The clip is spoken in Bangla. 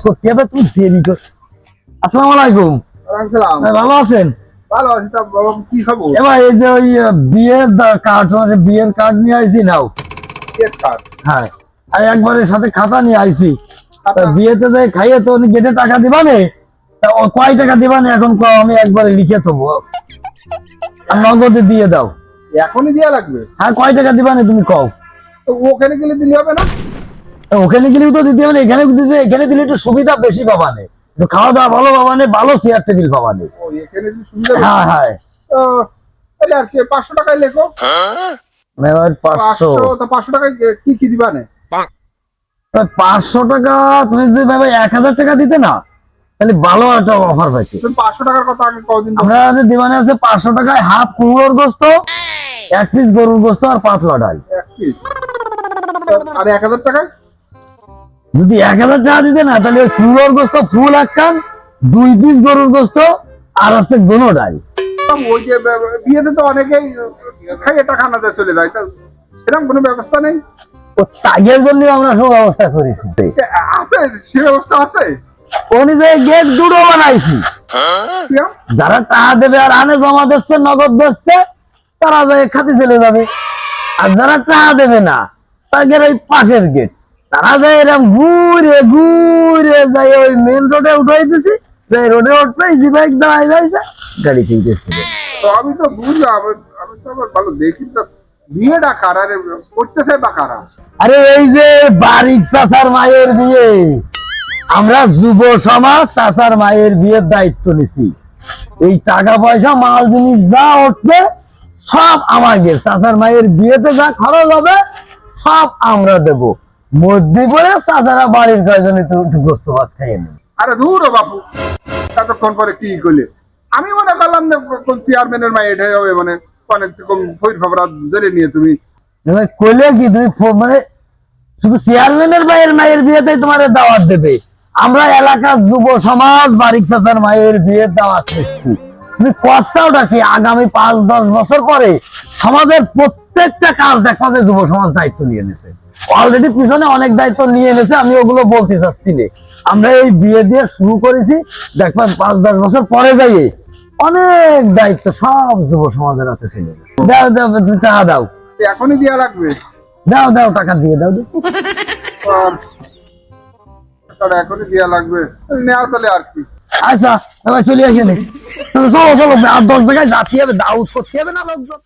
তুমি দেরি কর। আসসালামু আলাইকুম। ভালো আছেন? ভালো আছি। তা বাবা কি খবর? এবার এই যে ওই বিয়ের কার্ড নিয়ে আইছি নাও। বিয়ের কার্ড? হ্যাঁ, আর একবারের সাথে খাতা নিয়ে আইছি। খাতা? বিয়েতে যে খাইয়ে তো গেটে টাকা দিবা নে, তা কয় টাকা দিবা নে এখন কও, আমি একবারে লিখে দেবো আর নগদে দিয়ে দাও। এখনই দেয়া লাগবে? হ্যাঁ, কয় টাকা দিবা নে তুমি কও। তো ওখানে গেলে দিলে হবে না? ওখানে গেলেও তো দিতে হবে না, এখানে দিতে, এখানে দিলে একটু সুবিধা বেশি পাবা নে, খাওয়া দাওয়া ভালো পাবা নে, ভালো চেয়ার টেবিল পাবা নে। ও এখানে দিলে সুবিধা? হ্যাঁ হ্যাঁ। তো তাহলে আর কি 500 টাকায় লেখো। এবার 500 তো 500 টাকায় কি কি দিবা নে? 500 টাকা তুমি যদি ভাবে 1000 টাকা দিতে না, তাহলে ভালো একটা অফার পাইছে। তুমি 500 টাকার কথা আগে কদিন আমরা দিবানে আছে 500 টাকায় হাফ কুমড়োর গোস্ত, 1 পিস গরুর গোস্ত আর পাতলা ডাল। 1 পিস। আর 1000 টাকায় যদি 1000 টাকা দিতে না, তাহলে ওই কুমড়োর গোস্ত ফুল 1 কান, 2 পিস গরুর গোস্ত আর আছে দোনো ডাল। ওই যে বিয়েতে তো অনেকেই খাইয়ে টাকা না দিয়ে চলে যায়, তা সেরকম কোনো ব্যবস্থা নেই? ও তাগের জন্য আমরা সব ব্যবস্থা করেছি। আছে, সে ব্যবস্থা আছে। অনুযায়ী গেট দুটো বানাইছি। যারা টাকা দেবে আর আনে জমা দিচ্ছে, নগদ দিচ্ছে, তারা যায় খাতে চলে যাবে। আর যারা টাকা দেবে না, তাদের ওই পাশের গেট, তারা যায় এরকম ঘুরে ঘুরে যায় ওই মেন রোডে উঠাই দিছি, যে রোডে উঠবে ইজি বাইক দাঁড়াই যাইছে, গাড়ি কিনতেছিল। তো আমি তো বুঝলাম, আমি তো আবার ভালো দেখি তো বিয়েটা কারা রে করতেছে বা কারা? আরে এই যে বারিক চাচার মায়ের বিয়ে, আমরা যুব সমাজ চাচার মায়ের বিয়ের দায়িত্ব নিছি। এই টাকা পয়সা মাল জিনিস যা উঠবে সব আমাদের, চাচার মায়ের বিয়েতে যা খরচ হবে সব আমরা দেব। মধ্যে পরে চাচারা বাড়ির কয়জনে একটু গোস্ত ভাত খাইয়ে নেবে। আরে দূর ও বাপু, এতক্ষণ পরে কি করলে? আমি মনে করলাম যে কোন চেয়ারম্যানের মাই এটাই হবে, মানে অনেক রকম ফইর খবরা ধরে নিয়ে তুমি কইলে কি তুমি মানে শুধু চেয়ারম্যানের মায়ের বিয়েতে তোমার দাওয়াত দেবে? আমরা এলাকার যুব সমাজ বারিক চাচার মায়ের বিয়ের দাওয়াত দিচ্ছি। তুমি কষ্টাওটা কি আগামী 5-10 বছর পরে সমাজের প্রত্যেকটা কাজ দেখবা যে যুব সমাজ দায়িত্ব নিয়ে নিয়েছে। অলরেডি পিছনে অনেক দায়িত্ব নিয়ে নিয়েছে, আমি ওগুলো বলতে চাচ্ছি না। আমরা এই বিয়ে দিয়ে শুরু করেছি, দেখবা 5-10 বছর পরে যাইয়ে অনেক দায়িত্ব সব যুব সমাজের হাতে ছিল। দাও দাও, তুমি টাকা দাও। এখনই দেয়া লাগবে? দাও দাও, টাকা দিয়ে দাও। এখনই দেয়া লাগবে, নেওয়া তাহলে আর কি। আচ্ছা, চলে আসেনি, চলো চলো, আর 10 টাকায় যাচ্ছি হবে, দাউদ করতে হবে না লোকজন।